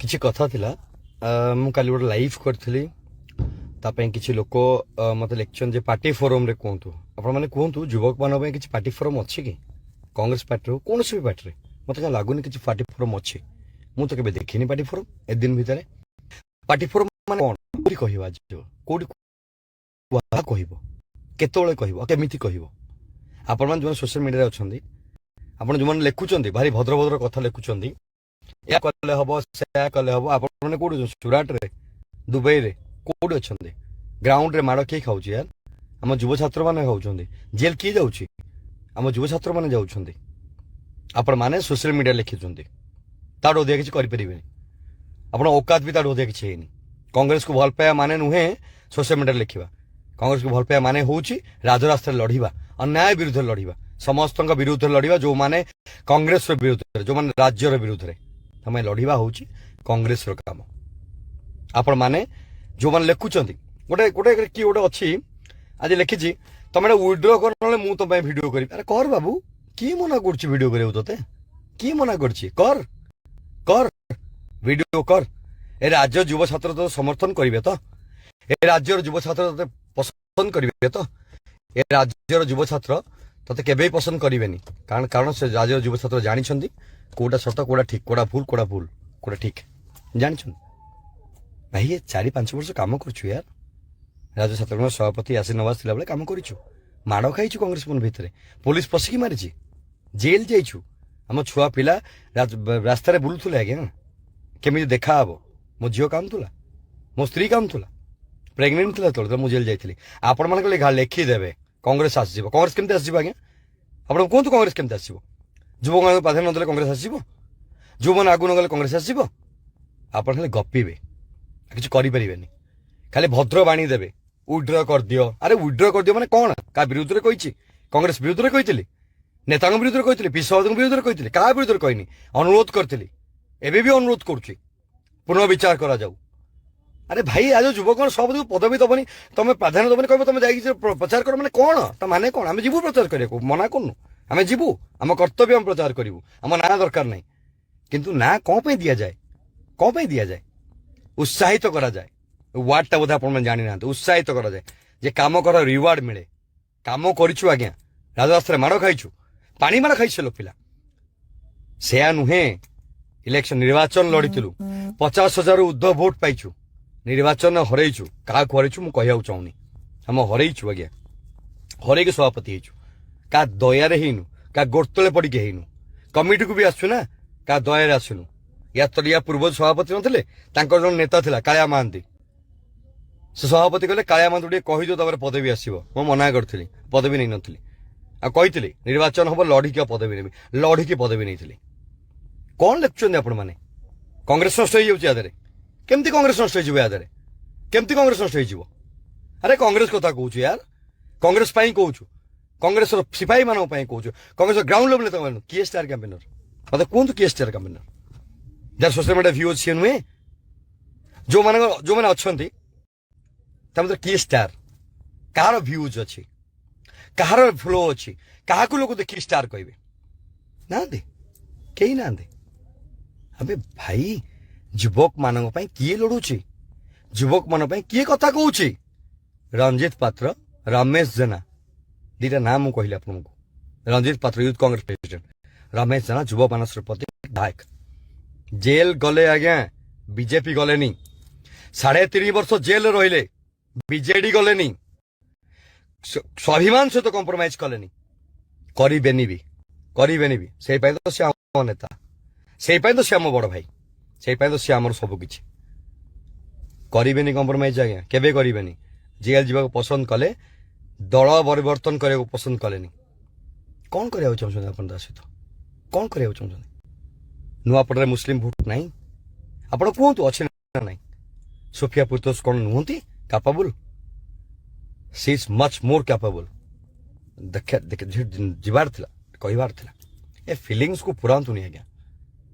କିଛି କଥା ଥିଲା। ମୁଁ କାଲି ଗୋଟେ ଲାଇଭ୍ କରିଥିଲି। ତା ପାଇଁ କିଛି ଲୋକ ମୋତେ ଲେଖିଛନ୍ତି ଯେ ପାର୍ଟି ଫୋରମରେ କୁହନ୍ତୁ, ଆପଣମାନେ କୁହନ୍ତୁ ଯୁବକମାନଙ୍କ ପାଇଁ କିଛି ପାର୍ଟି ଫୋରମ ଅଛି କି? କଂଗ୍ରେସ ପାର୍ଟିର କୌଣସି ବି ପାର୍ଟିରେ ମୋତେ କାହିଁ ଲାଗୁନି କିଛି ପାର୍ଟି ଫୋରମ ଅଛି। ମୁଁ ତ କେବେ ଦେଖିନି ପାର୍ଟି ଫୋରମ ଏ ଦିନ ଭିତରେ। ପାର୍ଟି ଫୋରମ ମାନେ କ'ଣ? କୋଉଠି କହିବା, କୋଉଠି କହିବ, କେତେବେଳେ କହିବ, କେମିତି କହିବ? ଆପଣମାନେ ଯେଉଁମାନେ ସୋସିଆଲ ମିଡ଼ିଆରେ ଅଛନ୍ତି, ଆପଣ ଯେଉଁମାନେ ଲେଖୁଛନ୍ତି ଭାରି ଭଦ୍ର ଭଦ୍ର କଥା ଲେଖୁଛନ୍ତି, ଏହା କଲେ ହବ, ସେୟା କଲେ ହବ, ଆପଣମାନେ କୋଉଠି ଅଛନ୍ତି? ସୁରାଟରେ, ଦୁବାଇରେ କୋଉଠି ଅଛନ୍ତି? ଗ୍ରାଉଣ୍ଡରେ ମାଡ଼ କିଏ ଖାଉଛି ୟାର? ଆମ ଯୁବ ଛାତ୍ରମାନେ ଖାଉଛନ୍ତି। ଜେଲ୍ କିଏ ଯାଉଛି? ଆମ ଯୁବ ଛାତ୍ରମାନେ ଯାଉଛନ୍ତି। ଆପଣମାନେ ସୋସିଆଲ ମିଡ଼ିଆ ଲେଖିଛନ୍ତି, ତାଠୁ ଅଧିକା କିଛି କରିପାରିବେନି। ଆପଣ ଔକାତ ବି ତାଠୁ ଅଧିକା କିଛି ହେଇନି। କଂଗ୍ରେସକୁ ଭଲ ପାଇବା ମାନେ ନୁହେଁ ସୋସିଆଲ ମିଡ଼ିଆରେ ଲେଖିବା। କଂଗ୍ରେସକୁ ଭଲ ପାଇବା ମାନେ ହେଉଛି ରାଜରାସ୍ତାରେ ଲଢ଼ିବା, ଅନ୍ୟାୟ ବିରୁଦ୍ଧରେ ଲଢ଼ିବା, ସମସ୍ତଙ୍କ ବିରୁଦ୍ଧରେ ଲଢ଼ିବା। ଯେଉଁମାନେ କଂଗ୍ରେସର ବିରୁଦ୍ଧରେ, ଯେଉଁମାନେ ରାଜ୍ୟର ବିରୁଦ୍ଧରେ, ତମେ ଲଢ଼ିବା ହେଉଛି କଂଗ୍ରେସର କାମ। ଆପଣମାନେ ଯେଉଁମାନେ ଲେଖୁଛନ୍ତି, ଗୋଟେ ଗୋଟେ କିଏ ଗୋଟେ ଅଛି ଆଜି ଲେଖିଛି, ତମେ ଏଇଟା ୱିଡ୍ର କର ନହେଲେ ମୁଁ ତମ ପାଇଁ ଭିଡ଼ିଓ କରିବି। ଆରେ କର ବାବୁ, କିଏ ମନା କରୁଛି ଭିଡ଼ିଓ କରିବାକୁ ତତେ? କିଏ ମନା କରୁଛି? କର କର, ଭିଡ଼ିଓ କର। ଏ ରାଜ୍ୟ ଯୁବ ଛାତ୍ର ତ ସମର୍ଥନ କରିବେ ତ? ଏ ରାଜ୍ୟର ଯୁବ ଛାତ୍ର ତତେ ପସନ୍ଦ କରିବେ ତ? ଏ ରାଜ୍ୟର ଯୁବ ଛାତ୍ର ତତେ କେବେ ପସନ୍ଦ କରିବେନି। କାରଣ ସେ ରାଜ୍ୟର ଯୁବ ଛାତ୍ର ଜାଣିଛନ୍ତି କୋଉଟା ସତ, କୋଉଟା ଠିକ, କୋଉଟା ଭୁଲ, କୋଉଟା ଠିକ ଜାଣିଛନ୍ତି। ଭାଇ ଏ 4-5 ବର୍ଷ କାମ କରୁଛୁ ୟାର। ରାଜ୍ୟ ଛାତ୍ରଙ୍କ ସଭାପତି ୟାସିନ ନୱାଜ ଥିଲାବେଳେ କାମ କରିଛୁ। ମାଡ଼ ଖାଇଛୁ କଂଗ୍ରେସ ଭିତରେ, ପୋଲିସ ପଶିକି ମାରିଛି, ଜେଲ୍ ଯାଇଛୁ। ଆମ ଛୁଆ ପିଲା ରାସ୍ତାରେ ବୁଲୁଥିଲେ ଆଜ୍ଞା, କେମିତି ଦେଖାହବ? ମୋ ଝିଅ କାମୁଥିଲା, ମୋ ସ୍ତ୍ରୀ କାମୁଥିଲା, ପ୍ରେଗନେଣ୍ଟ ଥିଲା ଯେତେବେଳେ ମୁଁ ଜେଲ୍ ଯାଇଥିଲି। ଆପଣମାନଙ୍କ ଲେଖିଦେବେ କଂଗ୍ରେସ ଆସିଯିବ। କଂଗ୍ରେସ କେମିତି ଆସିଯିବ ଆଜ୍ଞା? ଆପଣ କୁହନ୍ତୁ କଂଗ୍ରେସ କେମିତି ଆସିବ? ଯୁବକମାନଙ୍କୁ ପ୍ରାଧାନ୍ୟ ଦେଲେ କଂଗ୍ରେସ ଆସିଯିବ? ଯୁବମାନେ ଆଗକୁ ନଗଲେ କଂଗ୍ରେସ ଆସିଯିବ? ଆପଣ ଖାଲି ଗପିବେ, କିଛି କରିପାରିବେନି। ଖାଲି ଭଦ୍ର ବାଣୀ ଦେବେ, ୱିଡ୍ର କରିଦିଅ। ଆରେ ୱିଡ୍ର କରିଦିଅ ମାନେ କ'ଣ? କାହା ବିରୁଦ୍ଧରେ କହିଛି? କଂଗ୍ରେସ ବିରୁଦ୍ଧରେ କହିଥିଲି, ନେତାଙ୍କ ବିରୁଦ୍ଧରେ କହିଥିଲି, ବିଶ୍ୱବାଦଙ୍କ ବିରୁଦ୍ଧରେ କହିଥିଲି, କାହା ବିରୁଦ୍ଧରେ କହିନି? ଅନୁରୋଧ କରିଥିଲି, ଏବେ ବି ଅନୁରୋଧ କରୁଛି, ପୁନଃବିଚାର କରାଯାଉ। ଆରେ ଭାଇ ଆଜ ଯୁବକ ସବୁ ପଦବୀ ଦବନି, ତମେ ପ୍ରାଧାନ୍ୟ ଦବନି, କହିବ ତମେ ଯାଇକି ପ୍ରଚାର କର ମାନେ କ'ଣ? ତା ମାନେ କ'ଣ? ଆମେ ଯିବୁ ପ୍ରଚାର କରିବାକୁ, ମନା କରୁନୁ। ଆମେ ଯିବୁ, ଆମ କର୍ତ୍ତବ୍ୟ ଆମେ ପ୍ରଚାର କରିବୁ। ଆମ ନାଁ ଦରକାର ନାହିଁ। କିନ୍ତୁ ନାଁ କ'ଣ ପାଇଁ ଦିଆଯାଏ? କ'ଣ ପାଇଁ ଦିଆଯାଏ? ଉତ୍ସାହିତ କରାଯାଏ। ୱାର୍ଡଟା ବୋଧେ ଆପଣମାନେ ଜାଣିନାହାନ୍ତି। ଉତ୍ସାହିତ କରାଯାଏ ଯେ କାମ କର, ରିୱାର୍ଡ ମିଳେ। କାମ କରିଛୁ ଆଜ୍ଞା, ରାଜରାସ୍ତାରେ ମାଡ଼ ଖାଇଛୁ, ପାଣି ମାଡ଼ ଖାଇଛୁ ଲୋକ ପିଲା। ସେୟା ନୁହେଁ। ଇଲେକ୍ସନ ନିର୍ବାଚନ ଲଢିଥିଲୁ, 50,000 ଉର୍ଦ୍ଧ୍ୱ ଭୋଟ ପାଇଛୁ, ନିର୍ବାଚନ ହରେଇଛୁ। କାହାକୁ ହରେଇଛୁ ମୁଁ କହିବାକୁ ଚାହୁଁନି। ଆମ ହରେଇଛୁ ଆଜ୍ଞା, ହରେଇକି ସଭାପତି ହେଇଛୁ। କାହା ଦୟାରେ ହେଇନୁ, କାହା ଗୋଡ଼ ତଳେ ପଡ଼ିକି ହେଇନୁ। କମିଟିକୁ ବି ଆସୁଛୁ ନା, କାହା ଦୟାରେ ଆସିନୁ। ୟା ପୂର୍ବ ସଭାପତି ନଥିଲେ, ତାଙ୍କର ଜଣେ ନେତା ଥିଲା କାଳିଆ ମହାନ୍ତି। ସେ ସଭାପତି କହିଲେ କାଳିଆ ମହାନ୍ତି ଟିକେ କହିଦିଅ ତାପରେ ପଦବୀ ଆସିବ। ମୁଁ ମନା କରିଥିଲି, ପଦବୀ ନେଇନଥିଲି। ଆଉ କହିଥିଲି ନିର୍ବାଚନ ହବ, ଲଢିକି ପଦବୀ ନେବି, ଲଢିକି ପଦବୀ ନେଇଥିଲି। କ'ଣ ଲେଖୁଛନ୍ତି ଆପଣମାନେ? କଂଗ୍ରେସ ନଷ୍ଟ ହେଇଯାଉଛି ୟା ଦେହରେ। କେମିତି କଂଗ୍ରେସ ନଷ୍ଟ ହେଇଯିବ ୟା ଦେହରେ? କେମିତି କଂଗ୍ରେସ ନଷ୍ଟ ହେଇଯିବ? ଆରେ କଂଗ୍ରେସ କଥା କହୁଛୁ ୟାର, କଂଗ୍ରେସ ପାଇଁ କହୁଛୁ, କଂଗ୍ରେସର ସିପାହୀ ମାନଙ୍କ ପାଇଁ କହୁଛୁ, କଂଗ୍ରେସ ଗ୍ରାଉଣ୍ଡ ଲେଭେଲ ନେତା ମାନଙ୍କୁ। କିଏ ଷ୍ଟାର କ୍ୟାମ୍ପେନର? ମତେ କୁହନ୍ତୁ କିଏ ଷ୍ଟାର କ୍ୟାମ୍ପେନର? ଯାହାର ସୋସିଆଲ ମିଡ଼ିଆ ଭ୍ୟୁ ଅଛି ସିଏ ନୁହେଁ? ଯୋଉମାନେ ଅଛନ୍ତି ତା ମଧ୍ୟରେ କିଏ ଷ୍ଟାର? କାହାର ଭ୍ୟୁଜ ଅଛି, କାହାର ଫ୍ଲୋ ଅଛି, କାହାକୁ ଲୋକ ଦେଖିକି ଷ୍ଟାର କହିବେ? ନାହାନ୍ତି, କେହି ନାହାନ୍ତି। ଆବେ ଭାଇ, ଯୁବକ ମାନଙ୍କ ପାଇଁ କିଏ ଲଢୁଛି? ଯୁବକ ମାନଙ୍କ ପାଇଁ କିଏ କଥା କହୁଛି? ରଞ୍ଜିତ ପାତ୍ର, ରମେଶ ଜେନା, ଦିଟା ନାଁ ମୁଁ କହିଲି ଆପଣଙ୍କୁ। ରଞ୍ଜିତ ପାତ୍ର ୟୁଥ କଂଗ୍ରେସ ପ୍ରେସିଡେଣ୍ଟ, ରମେଶ ଜେନା ଯୁବ ମାନସର ପ୍ରତି ବିଧାୟକ। ଜେଲ ଗଲେ ଆଜ୍ଞା, ବିଜେପି ଗଲେନି। 3.5 ବର୍ଷ ଜେଲ ରହିଲେ, ବିଜେଡି ଗଲେନି। ସ୍ୱାଭିମାନ ସହିତ କମ୍ପ୍ରମାଇଜ କଲେନି, କରିବେନି ବି। ସେଇ ପାଇଁ ତ ସେ ଆମ ନେତା, ସେଇ ପାଇଁ ତ ସେ ଆମ ବଡ ଭାଇ, ସେଇ ପାଇଁ ତ ସେ ଆମର ସବୁ କିଛି। କରିବେନି କମ୍ପ୍ରମାଇଜ ଆଜ୍ଞା, କେବେ କରିବେନି। ଜେଲ ଯିବାକୁ ପସନ୍ଦ କଲେ, ଦଳ ପରିବର୍ତ୍ତନ କରିବାକୁ ପସନ୍ଦ କଲେନି। କ'ଣ କରିବାକୁ ଚାହୁଁଛନ୍ତି ଆପଣ ତା ସହିତ? କ'ଣ କରିବାକୁ ଚାହୁଁଛନ୍ତି? ନୂଆପଡ଼ାରେ ମୁସଲିମ ଭୋଟ ନାହିଁ? ଆପଣ କୁହନ୍ତୁ ଅଛି ନା ନାହିଁ? ସୋଫିଆ ପୁତୋଷ କ'ଣ ନୁହନ୍ତି କାପାବୁଲ? ସି ଇଜ ମଚ୍ ମୋର କ୍ୟାପାବୁଲ। ଯିବାର ଥିଲା, କହିବାର ଥିଲା। ଏ ଫିଲିଙ୍ଗସକୁ ପୁରାନ୍ତୁନି ଆଜ୍ଞା।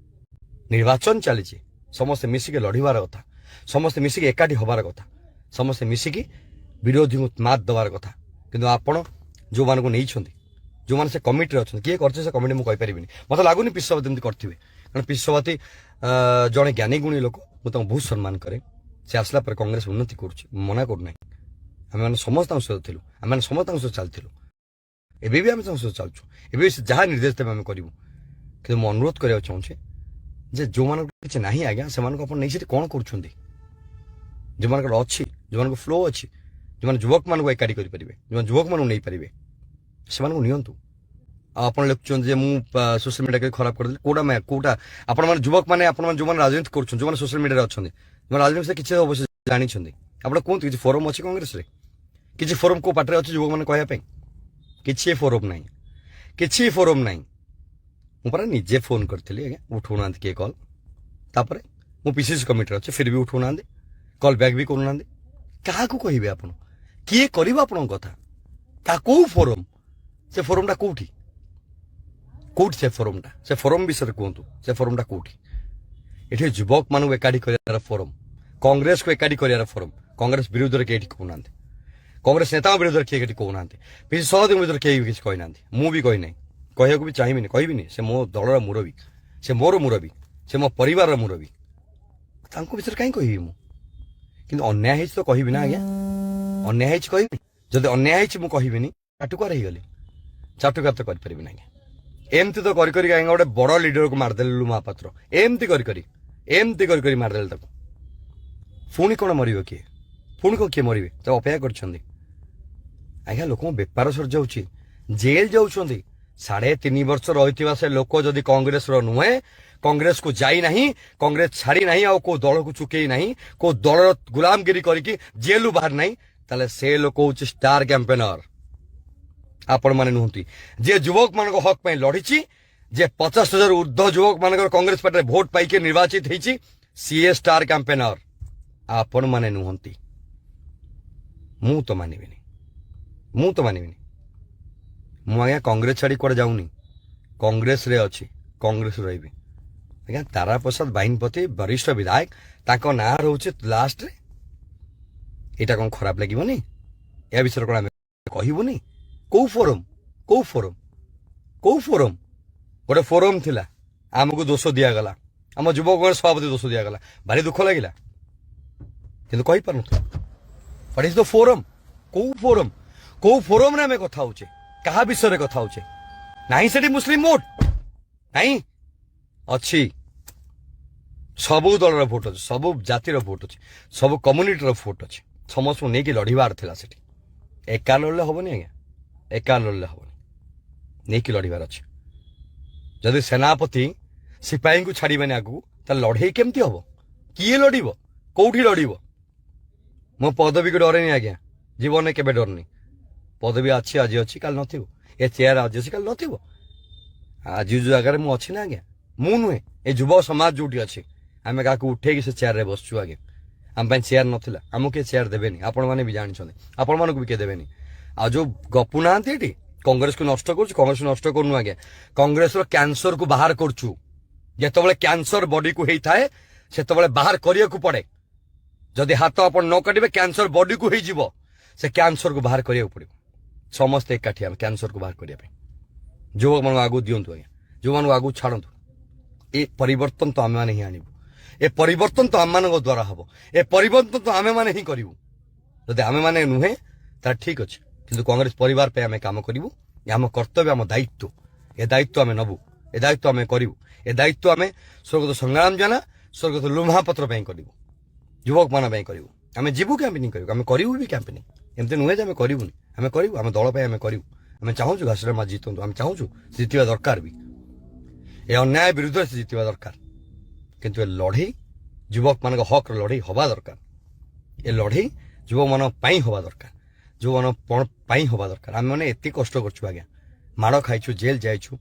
ନିର୍ବାଚନ ଚାଲିଛି, ସମସ୍ତେ ମିଶିକି ଲଢିବାର କଥା, ସମସ୍ତେ ମିଶିକି ଏକାଠି ହବାର କଥା, ସମସ୍ତେ ମିଶିକି ବିରୋଧୀଙ୍କୁ ମାତ ଦେବାର କଥା। କିନ୍ତୁ ଆପଣ ଯୋଉମାନଙ୍କୁ ନେଇଛନ୍ତି, ଯୋଉମାନେ ସେ କମିଟିରେ ଅଛନ୍ତି, କିଏ କରିছে ସେ କମିଟି ମୁଁ କହିପାରିବିନି। ମତେ ଲାଗୁନି ପିସବ ଯେମିତି କରିଥିବେ, କାରଣ ପିସି ସଭାପତି ଜଣେ ଜ୍ଞାନୀ ଗୁଣୀ ଲୋକ, ମୁଁ ତାଙ୍କୁ ବହୁତ ସମ୍ମାନ କରେ। ସେ ଆସିଲା ପରେ କଂଗ୍ରେସ ଉନ୍ନତି କରୁଛି, ମୁଁ ମନା କରୁନାହିଁ। ଆମେମାନେ ସମସ୍ତଙ୍କ ସହିତ ଥିଲୁ, ଆମେମାନେ ସମସ୍ତଙ୍କ ସହିତ ଚାଲିଥିଲୁ, ଏବେ ବି ଆମେ ତାଙ୍କ ସହିତ ଚାଲୁଛୁ, ଏବେ ବି ସେ ଯାହା ନିର୍ଦ୍ଦେଶ ଦେବେ ଆମେ କରିବୁ। କିନ୍ତୁ ମୁଁ ଅନୁରୋଧ କରିବାକୁ ଚାହୁଁଛି ଯେ ଯେଉଁମାନଙ୍କର କିଛି ନାହିଁ ଆଜ୍ଞା, ସେମାନଙ୍କୁ ଆପଣ ନେଇ ସେଠି କ'ଣ କରୁଛନ୍ତି? ଯେଉଁମାନଙ୍କର ଅଛି, ଯେଉଁମାନଙ୍କ ଫ୍ଲୋ ଅଛି, ଯେଉଁମାନେ ଯୁବକମାନଙ୍କୁ ଏକାଠି କରିପାରିବେ, ଯେଉଁମାନେ ଯୁବକମାନଙ୍କୁ ନେଇପାରିବେ, ସେମାନଙ୍କୁ ନିଅନ୍ତୁ। ଆଉ ଆପଣ ଲେଖୁଛନ୍ତି ଯେ ମୁଁ ସୋସିଆଲ ମିଡ଼ିଆ ଖରାପ କରିଦେଲି। କୋଉଟା ଆପଣମାନେ ଯୁବକମାନେ, ଆପଣମାନେ ଯେଉଁମାନେ ରାଜନୀତି କରୁଛନ୍ତି, ଯେଉଁମାନେ ସୋସିଆଲ ମିଡ଼ିଆରେ ଅଛନ୍ତି, ଯେଉଁମାନେ ରାଜନୀତି କିଛି ଅବଶ୍ୟ ଜାଣିଛନ୍ତି, ଆପଣ କୁହନ୍ତୁ କିଛି ଫୋରମ୍ ଅଛି କଂଗ୍ରେସରେ? କିଛି ଫୋରମ୍ କୋଉ ପାର୍ଟିରେ ଅଛି ଯୁବକମାନେ କହିବା ପାଇଁ? କିଛି ଫୋରମ୍ ନାହିଁ, କିଛି ଫୋରମ୍ ନାହିଁ। ମୁଁ ପରା ନିଜେ ଫୋନ୍ କରିଥିଲି ଆଜ୍ଞା, ଉଠଉନାହାନ୍ତି କିଏ କଲ୍। ତାପରେ ମୁଁ ପିସିସି କମିଟିରେ ଅଛି, ଫିର୍ ବି ଉଠଉନାହାନ୍ତି, କଲ୍ ବ୍ୟାକ୍ ବି କରୁନାହାନ୍ତି। କାହାକୁ କହିବେ ଆପଣ? କିଏ କରିବ ଆପଣଙ୍କ କଥା? କୋଉ ଫୋରମ୍? ସେ ଫୋରମ୍ଟା କୋଉଠି? କୋଉଠି ସେ ଫୋରମ୍ଟା? ସେ ଫୋରମ୍ ବିଷୟରେ କୁହନ୍ତୁ, ସେ ଫୋରମ୍ଟା କୋଉଠି? ଏଠି ଯୁବକମାନଙ୍କୁ ଏକାଠି କରିବାର ଫୋରମ୍, କଂଗ୍ରେସକୁ ଏକାଠି କରିବାର ଫୋରମ୍। କଂଗ୍ରେସ ବିରୁଦ୍ଧରେ କେହି କହୁନାହାନ୍ତି, କଂଗ୍ରେସ ନେତାଙ୍କ ବିରୁଦ୍ଧରେ କିଏ ଏଠି କହୁନାହାନ୍ତି, ପିସି ସଭାପତିଙ୍କ ବିରୁଦ୍ଧରେ କେହି କିଛି କହିନାହାନ୍ତି, ମୁଁ ବି କହିନାହିଁ, କହିବାକୁ ବି ଚାହିଁବିନି, କହିବିନି। ସେ ମୋ ଦଳର ମୁରବୀ, ସେ ମୋର ମୁରବୀ, ସେ ମୋ ପରିବାରର ମୁରବୀ, ତାଙ୍କ ବିଷୟରେ କାହିଁ କହିବି ମୁଁ? କିନ୍ତୁ ଅନ୍ୟାୟ ହେଇଛି ତ କହିବି ନା ଆଜ୍ଞା, ଅନ୍ୟାୟ ହେଇଛି କହିବି। ଯଦି ଅନ୍ୟାୟ ହେଇଛି ମୁଁ କହିବିନି, ଚାଟୁକାର ହେଇଗଲି, ଚାଟୁକାର ତ କରିପାରିବିନି ଆଜ୍ଞା। ଏମିତି ତ କରି ଆଜ୍ଞା ଗୋଟେ ବଡ ଲିଡରକୁ ମାରିଦେଲେ ଲୁ ମହାପାତ୍ର, ଏମିତି କରି ମାରିଦେଲେ ତାକୁ। ପୁଣି କ'ଣ ମରିବ କିଏ? ପୁଣି କ'ଣ କିଏ ମରିବେ? ତାକୁ ଅପେକ୍ଷା କରିଛନ୍ତି ଆଜ୍ଞା। ଲୋକଙ୍କ ବେପାର ସରିଯାଉଛି, ଜେଲ୍ ଯାଉଛନ୍ତି। 3.5 ବର୍ଷ ରହିଥିବା ସେ ଲୋକ ଯଦି କଂଗ୍ରେସର ନୁହେଁ, କଂଗ୍ରେସକୁ ଯାଇନାହିଁ, କଂଗ୍ରେସ ଛାଡ଼ି ନାହିଁ, ଆଉ କୋଉ ଦଳକୁ ଚୁକେଇ ନାହିଁ, କୋଉ ଦଳର ଗୁଲାମଗିରି କରିକି ଜେଲରୁ ବାହାରି ନାହିଁ, ତାହେଲେ ସେ ଲୋକ ହଉଛି ଷ୍ଟାର କ୍ୟାମ୍ପେନର, ଆପଣମାନେ ନୁହନ୍ତି। ଯିଏ ଯୁବକମାନଙ୍କ ହକ୍ ପାଇଁ ଲଢିଛି, ଯେ 50,000 ଉର୍ଦ୍ଧ୍ୱ ଯୁବକମାନଙ୍କର କଂଗ୍ରେସ ପାର୍ଟିରେ ଭୋଟ ପାଇକି ନିର୍ବାଚିତ ହେଇଛି, ସିଏ ଷ୍ଟାର କ୍ୟାମ୍ପେନର, ଆପଣମାନେ ନୁହନ୍ତି। ମୁଁ ତ ମାନିବିନି, ମୁଁ ଆଜ୍ଞା କଂଗ୍ରେସ ଛାଡ଼ି କୁଆଡ଼େ ଯାଉନି, କଂଗ୍ରେସରେ ଅଛି, କଂଗ୍ରେସରେ ରହିବି ଆଜ୍ଞା। ତାରାପ୍ରସାଦ ବାହିନୀପତି ବରିଷ୍ଠ ବିଧାୟକ, ତାଙ୍କ ନାଁ ରହୁଛି ଲାଷ୍ଟରେ। ଏଇଟା କ'ଣ ଖରାପ ଲାଗିବନି? ଏହା ବିଷୟରେ କ'ଣ ଆମେ କହିବୁନି? କୋଉ ଫୋରମ୍? ଗୋଟେ ଫୋରମ୍ ଥିଲା, ଆମକୁ ଦୋଷ ଦିଆଗଲା, ଆମ ଯୁବକ ସଭାପତି ଦୋଷ ଦିଆଗଲା, ଭାରି ଦୁଃଖ ଲାଗିଲା, କିନ୍ତୁ କହିପାରୁନଥିଲୁ। What is the forum? କୋଉ ଫୋରମ୍ରେ ଆମେ କଥା ହଉଛେ? କାହା ବିଷୟରେ କଥା ହଉଛେ? ନାହିଁ ସେଠି ମୁସଲିମ ଭୋଟ ନାହିଁ, ଅଛି। ସବୁ ଦଳର ଭୋଟ ଅଛି, ସବୁ ଜାତିର ଭୋଟ ଅଛି, ସବୁ କମ୍ୟୁନିଟିର ଭୋଟ ଅଛି। ସମସ୍ତଙ୍କୁ ନେଇକି ଲଢିବାର ଥିଲା ସେଠି। ଏକା ଲଢିଲେ ହବନି ଆଜ୍ଞା, ଏକା ଲଢିଲେ ହବନି, ନେଇକି ଲଢିବାର ଅଛି। ଯଦି ସେନାପତି ସିପାହୀଙ୍କୁ ଛାଡ଼ିବେନି ଆଗକୁ, ତାହେଲେ ଲଢେଇ କେମିତି ହବ? କିଏ ଲଢିବ? କୋଉଠି ଲଢିବ? ମୁଁ ପଦବୀକୁ ଡରେନି ଆଜ୍ଞା, ଜୀବନରେ କେବେ ଡରନି। ପଦବୀ ଅଛି, ଆଜି ଅଛି, କାଲି ନଥିବ। ଏ ଚେୟାର ଆଜି ଅଛି, କାଲି ନଥିବ। ଆଜି ଯୋଉ ଜାଗାରେ ମୁଁ ଅଛି ନା ଆଜ୍ଞା, ମୁଁ ନୁହେଁ, ଏ ଯୁବ ସମାଜ ଯୋଉଠି ଅଛି, ଆମେ କାହାକୁ ଉଠେଇକି ସେ ଚେୟାରରେ ବସୁଛୁ ଆଜ୍ଞା। ଆମ ପାଇଁ ଚେୟାର ନଥିଲା, ଆମକୁ କିଏ ଚେୟାର ଦେବେନି, ଆପଣମାନେ ବି ଜାଣିଛନ୍ତି, ଆପଣମାନଙ୍କୁ ବି କିଏ ଦେବେନି। ଆଉ ଯୋଉ ଗପୁ ନାହାନ୍ତି ଏଠି, କଂଗ୍ରେସକୁ ନଷ୍ଟ କରୁଛୁ, କଂଗ୍ରେସକୁ ନଷ୍ଟ କରୁନୁ ଆଜ୍ଞା, କଂଗ୍ରେସର କ୍ୟାନ୍ସରକୁ ବାହାର କରୁଛୁ। ଯେତେବେଳେ କ୍ୟାନ୍ସର ବଡିକୁ ହେଇଥାଏ, ସେତେବେଳେ ବାହାର କରିବାକୁ ପଡେ। ଯଦି ହାତ ଆପଣ ନ କାଟିବେ, କ୍ୟାନ୍ସର ବଡିକୁ ହେଇଯିବ, ସେ କ୍ୟାନ୍ସରକୁ ବାହାର କରିବାକୁ ପଡିବ। ସମସ୍ତେ ଏକାଠି ଆମେ କ୍ୟାନ୍ସରକୁ ବାହାର କରିବା ପାଇଁ। ଯୁବକମାନଙ୍କୁ ଆଗକୁ ଦିଅନ୍ତୁ ଆଜ୍ଞା, ଯୁବକମାନଙ୍କୁ ଆଗକୁ ଛାଡ଼ନ୍ତୁ। ଏ ପରିବର୍ତ୍ତନ ତ ଆମେମାନେ ହିଁ ଆଣିବୁ, ଏ ପରିବର୍ତ୍ତନ ତ ଆମମାନଙ୍କ ଦ୍ୱାରା ହବ, ଏ ପରିବର୍ତ୍ତନ ତ ଆମେମାନେ ହିଁ କରିବୁ। ଯଦି ଆମେମାନେ ନୁହେଁ ତାହେଲେ ଠିକ ଅଛି, କିନ୍ତୁ କଂଗ୍ରେସ ପରିବାର ପାଇଁ ଆମେ କାମ କରିବୁ। ଆମ କର୍ତ୍ତବ୍ୟ, ଆମ ଦାୟିତ୍ୱ, ଏ ଦାୟିତ୍ୱ ଆମେ ନବୁ, ଏ ଦାୟିତ୍ୱ ଆମେ କରିବୁ। ଏ ଦାୟିତ୍ୱ ଆମେ ସ୍ୱର୍ଗତ ସଂଗ୍ରାମ ଜେନା, ସ୍ୱର୍ଗତ ଲୁ ମହାପାତ୍ର ପାଇଁ କରିବୁ, ଯୁବକମାନଙ୍କ ପାଇଁ କରିବୁ। ଆମେ ଯିବୁ କ୍ୟାମ୍ପେନିଂ କରିବୁ, ଆମେ କରିବୁ ବି କ୍ୟାମ୍ପେନିଂ। ଏମିତି ନୁହେଁ ଯେ ଆମେ କରିବୁନି, ଆମେ କରିବୁ, ଆମ ଦଳ ପାଇଁ ଆମେ କରିବୁ। ଆମେ ଚାହୁଁଛୁ ଘାସରେ ମା ଜିତନ୍ତୁ, ଆମେ ଚାହୁଁଛୁ ଜିତିବା ଦରକାର ବି, ଏ ଅନ୍ୟାୟ ବିରୁଦ୍ଧରେ ସେ ଜିତିବା ଦରକାର। କିନ୍ତୁ ଏ ଲଢ଼େଇ ଯୁବକମାନଙ୍କ ହକ୍ର ଲଢ଼େଇ ହବା ଦରକାର। ଏ ଲଢ଼େଇ ଯୁବକମାନଙ୍କ ପାଇଁ ହବା ଦରକାର, ଯୁବକମାନଙ୍କ ପାଇଁ ହବା ଦରକାର। ଆମେମାନେ ଏତେ କଷ୍ଟ କରୁଛୁ ଆଜ୍ଞା, ମାଡ଼ ଖାଇଛୁ, ଜେଲ୍ ଯାଇଛୁ,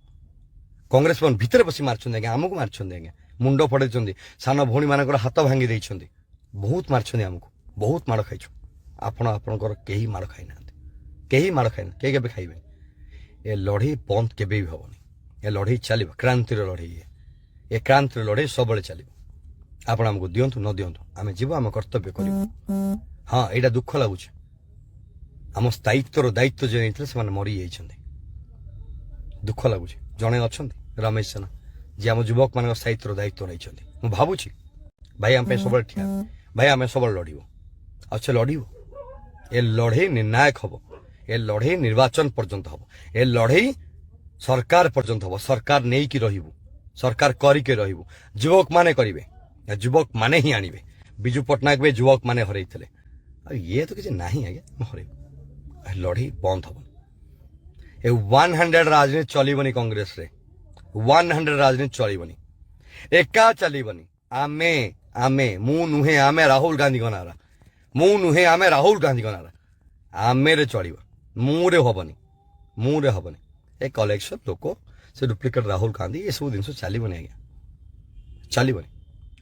କଂଗ୍ରେସ ମାନେ ଭିତରେ ବସି ମାରିଛନ୍ତି ଆଜ୍ଞା, ଆମକୁ ମାରିଛନ୍ତି ଆଜ୍ଞା, ମୁଣ୍ଡ ଫଟେଇଛନ୍ତି, ସାନ ଭଉଣୀମାନଙ୍କର ହାତ ଭାଙ୍ଗି ଦେଇଛନ୍ତି, ବହୁତ ମାରିଛନ୍ତି ଆମକୁ, ବହୁତ ମାଡ଼ ଖାଇଛୁ। ଆପଣଙ୍କର କେହି ମାଡ଼ ଖାଇନାହାନ୍ତି, କେହି ମାଡ଼ ଖାଇନାହାନ୍ତି, କେହି କେବେ ଖାଇବେନି। ଏ ଲଢ଼େଇ ବନ୍ଦ କେବେ ବି ହବନି, ଏ ଲଢ଼େଇ ଚାଲିବ, କ୍ରାନ୍ତିର ଲଢ଼େଇ, ଏ କ୍ରାନ୍ତିର ଲଢ଼େଇ ସବୁବେଳେ ଚାଲିବ। ଆପଣ ଆମକୁ ଦିଅନ୍ତୁ ନ ଦିଅନ୍ତୁ, ଆମେ ଯିବୁ, ଆମ କର୍ତ୍ତବ୍ୟ କରିବୁ। ହଁ, ଏଇଟା ଦୁଃଖ ଲାଗୁଛି, ଆମ ଦାୟିତ୍ୱ ଯିଏ ନେଇଥିଲେ ସେମାନେ ମରିଯାଇଛନ୍ତି, ଦୁଃଖ ଲାଗୁଛି। ଜଣେ ଅଛନ୍ତି ରମେଶ ଜେନା, जे आम युवक मान साहित्य दायित्व नहीं मु भावुची भाई आम सब ठिया भाई आम सब लड़ू से लड़ू ए लड़े निर्णायक हम ए लड़े निर्वाचन पर्यंत हम ए लड़े सरकार पर्यंत हम सरकार नहीं कि रहिबु सरकार करिके रहिबु युवक माने करिवे युवक माने ही आनिबे बिजू पट्टनायक भी युवक माने हरैथिले ये तो किसी नहीं आज्ञा हर लड़े बंद हम ए 100 राजनीति चलबनी कांग्रेस रे 100 राजनीति चलबनी एका चलबनी आमे आमे मु नुहे आमे राहुल गांधी गनारा मु नुहे आमे राहुल गांधी गनारा आमे रे चलिब मुरे हबनी ए कलेक्शन लोक से डुप्लिकेट राहुल गांधी ये सब जिन चलबनी आज्ञा चलबनी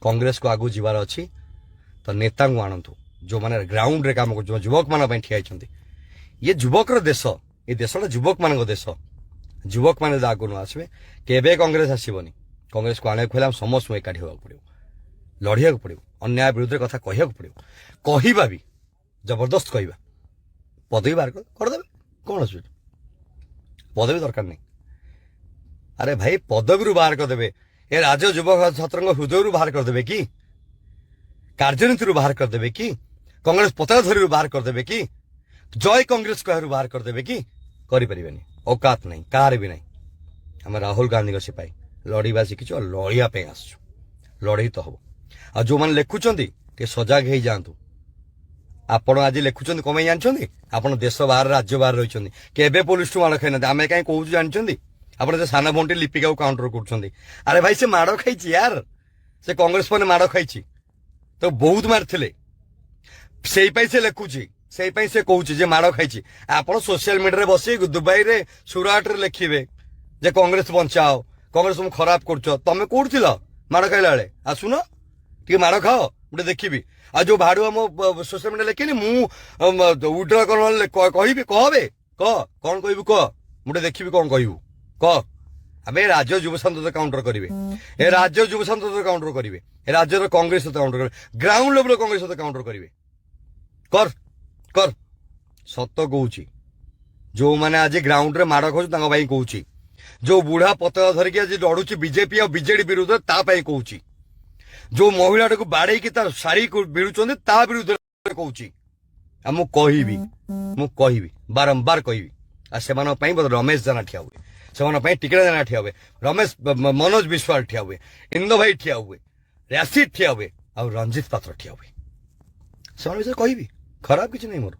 कांग्रेस को आगु जीवार अच्छी तो नेता को आणतु जो माने ग्राउंड रे काम कर युवक मान ठिया ये युवक देश ये देशटा युवक मान देश युवक मैंने आगु न आसवे केबे कांग्रेस आसबनी कांग्रेस को आने को समस्त एकाठी होगा पड़ो लड़िया पड़ो अन्याय विरुद्ध कथा कहया पड़ो कहवा भी जबरदस्त कहवा पदवी बाहर करदे कौन असुविधा पदवी दरकार नहीं अरे भाई पदवी बाहर करदे ए राज्य युवक छात्र हृदय बाहर करदे कि कार्यनीति बाहर करदे कि कांग्रेस पताका धरी बाहर करदे कि जय कांग्रेस कहू बाहर करदे कि करें औकात नहीं कार भी नहीं आम राहुल गांधी सिपाही लड़वा शिखी और लड़ाई आसु लड़े तो हम आ जो मैंने लिखुंट सजग हो जातु आपण आज लिखुंट कम जानते आप देश बाहर राज्य बाहर रही केबे पुलिस माड़ खाई ना आम कहीं कौन जानते आप सान भंटी लिपिका काउंटर कर अरे भाई से माड़ खाई यार से कांग्रेस मैंने माड़ खाई तो बहुत मारे से लिखुची से कहूँ जे माड़ खाई आप सोशल मीडिया बस दुबई रे सुराट रे लिखे जे कांग्रेस बचाओ कांग्रेस तुम खराब कर तुम कौट माड़ खाइला बेले आसुन टे माड़ खाओ गोटे देखी आ जो भाड़ुआ मो सोशल मीडिया लिखिनी मु विड्र कह कहबे कह कौन कहबू कह मुझे देखी कौन कहबू कह आमे राज्य युव संसद काउंटर करेंगे ए राज्य युव संसद काउंटर करेंगे ए राज्य कांग्रेस काउंटर करेंगे ग्राउंड लेवल कांग्रेस काउंटर करेंगे कर कर सत कहूँ जो मैंने आज ग्राउंड रे माड़ खाऊ कहूँ जो बुढ़ा पतका धरिकी आज लड़ुची बीजेपी और बीजेडी विरुद्ध कहूँ जो महिला को बाड़े तार शाढ़ी को विड़ुंट ता विरुद्ध कहूँ मु कहबी बारंबार कहबी आ से रमेश जाना ठिया हुए से टिकेट जाना ठिया हुए रमेश मनोज विश्वाल ठिया हुए इंदो भाई ठिया हुए राशिद ठिया हुए और रंजित पात्र ठिया हुए से विषय कहबी खराब किसी नहीं मोर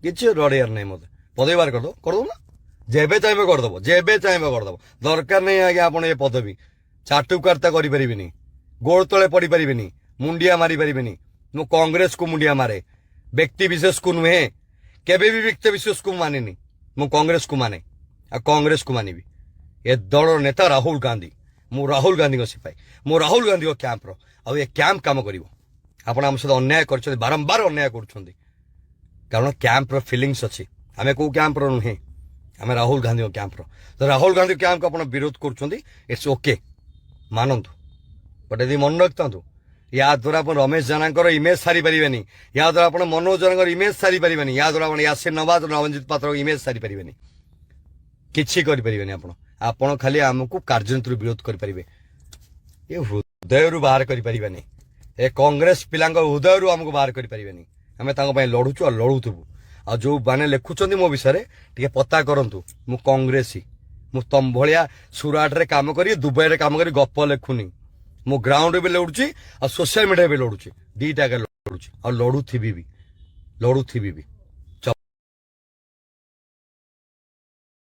किसी लड़ार नहीं मत पदवी बाहर करदो ना जेबे चाहिए करदब जेबे चाहिए करदब दरकार नहीं आज्ञा आप ये पदवी चाटुकारिता करें गोड़ तले पड़ पारे मुंडिया मारी पारे मु कांग्रेस को मुंडिया मारे व्यक्ति विशेष को नुहे केबे भी व्यक्ति विशेष को माने मु कांग्रेस को माने आ कांग्रेस को मानिबी ए दल नेता राहुल गांधी मु राहुल गांधी सिपाही मु राहुल गांधी कैंप रो ये कैंप काम करिवो आपण आम सहित अन्याय कर बारंबार अन्याय कर कारण कैंप रो फीलिंग्स अच्छी आम कौ कैंप रो नुहे आम राहुल गांधी कैंप रो तो राहुल गांधी कैंप को आप विरोध कर ओके मानतु बट यदि मन रखता या द्वारा आप रमेश जाना इमेज सारी पारे या द्वारा आप मनोज जाना इमेज सारी पारे या द्वारा आप यासिर नवाज रंजित पात्र इमेज सारी पारे किसी करें आप खाली आमको कार्यनीति विरोध करेंगे ये हृदय बाहर करें ए कांग्रेस पिला हृदय आमको बाहर करें आम लड़ुचु और लड़ुबू आ जो मैंने लिखुंट मो विषय टे पता करूँ मु कांग्रेसी मु तम भाया सुराट रे काम करी दुबई रे काम करी गप लिखुनी मु ग्राउंड भी लड़ुची और सोशल मीडिया भी लड़ुची दीटा लड़ुची और लड़ुथी भी